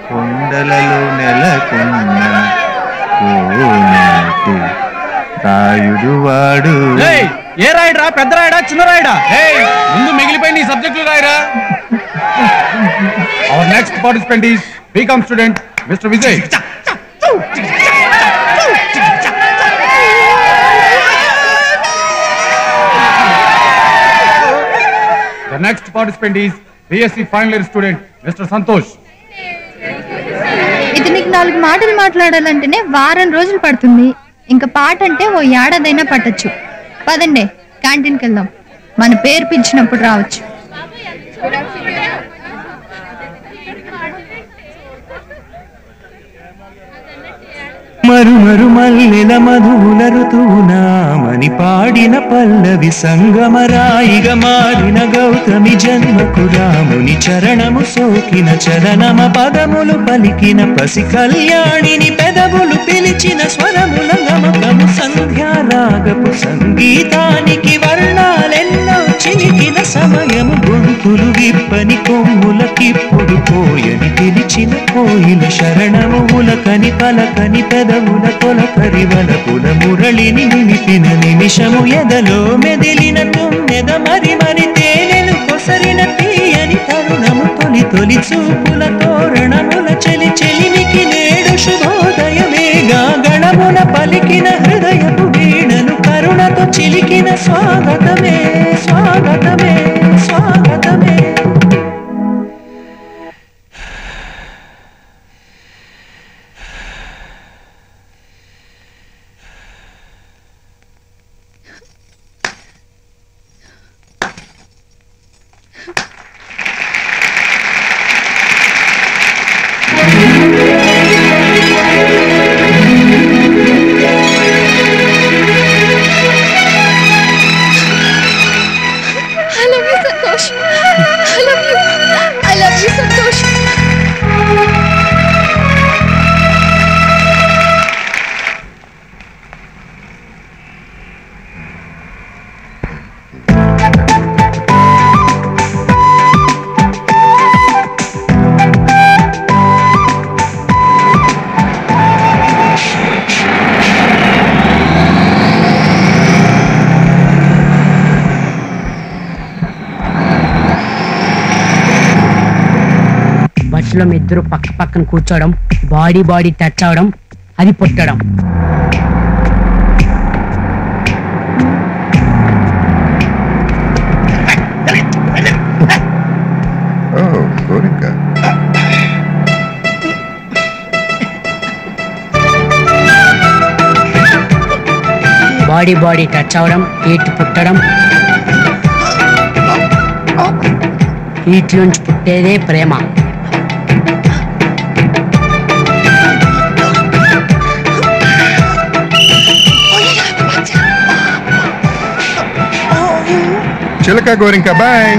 కొండలలో నెలకొన్న కోనేటి రాయుడు వాడు. ఏ రాయడా? పెద్ద రాయడా చిన్న రాయడా? ముందు మిగిలిపోయిన ఈ సబ్జెక్టులు రాయరా. Our next participant is B Com student mister Vijay. The next participant is BSc final year student Mr. Santosh. ఇతనికి 4 మాటలు మాట్లాడాలంటేనే వారం రోజులు పడుతుంది. ఇంకా పాట అంటే ఓ ఏడాదైనా పట్టొచ్చు. పదండి క్యాంటీన్కి వెళ్దాం. మన పేరు పిలిచినప్పుడు రావచ్చు. మరుమరు మల్లెల మధువుల ఋతువునామని పాడిన పల్లవి సంగమరాయిగ మారిన గౌతమి జన్మకు రాముని చరణము సోకిన చరణమ పదములు పలికిన పసి కళ్యాణిని పెదవులు పిలిచిన స్వరముల గమకము సంధ్యారాగపు సంగీతానికి వర్ణాలెన్నో చిలికిన సమయము గొంతులు విప్పని కొమ్ములకిప్పుడు పోయని పిలిచిన కోయిల శరణము ఉలకని పలకని పెదవుల తొలకరి వలపుల మురళిని నిలిపిన నిమిషము ఎదలో మెదిలిన తుమ్మెద మరి మరి తేనెలు కొసరిన తీయని తరుణము తొలి తొలి చూపుల తోరణముల చెలి చెలిమికి నేడు శుభోదయమేగా గణముల పలికిన హృదయపు వీణను కరుణతో చిలికిన స్వాగతమే స్వాగతమే స్వాగతమే. బస్సులో ఇద్దరు పక్క పక్కన కూర్చోవడం, బాడీ బాడీ టచ్ అవడం, అది పుట్టడం. బాడీ బాడీ టచ్ అవడం, ఈట్ పుట్టడం, ఈట్ నుంచి పుట్టేదే ప్రేమ. చిలక గోరింక bye.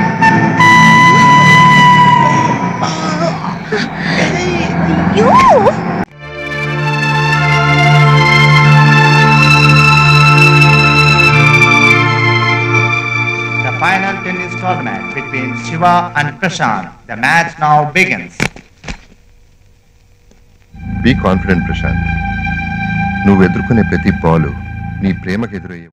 The final tennis tournament between Shiva and Prashant. The match now begins. Be confident, Prashant. నువ్వు ఎదుర్కొనే ప్రతి బాలు నీ ప్రేమకు ఎదురయ్యే